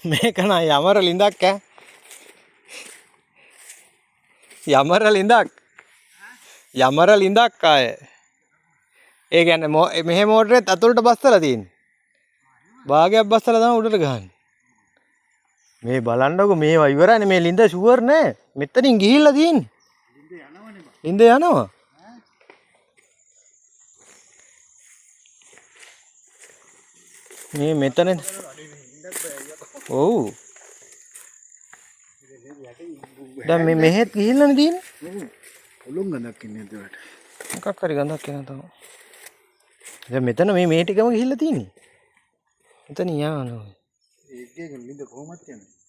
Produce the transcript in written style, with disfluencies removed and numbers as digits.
මේක නා යමර ලිඳක් ඈ. යමර ලිඳක්. යමර ලිඳක් ආය. ඒ කියන්නේ මෙහෙ මෝටරෙත් අතුලට බස්සලා තියෙන්නේ. භාගයක් බස්සලා තමයි උඩට ගහන්නේ. මේ බලන්නකො මේවා ඉවරයිනේ මේ ලිඳ ෂුවර් නෑ. මෙතනින් ගිහිල්ලා තියෙන්නේ. ලිඳ යනවා. මේ මෙතන ඔව්. දැන් මේ මෙහෙත් ගිහිල්ලානේ තියෙන්නේ. ඔලුම් ගඳක් ඉන්නේ ඒකට. මොකක් හරි ගඳක් එනවා තමයි. දැන් මෙතන මේ ටිකම ගිහිල්ලා තියෙන්නේ. මෙතන යනවා. ඒකේ ලිඳ කොහොමද යන්නේ?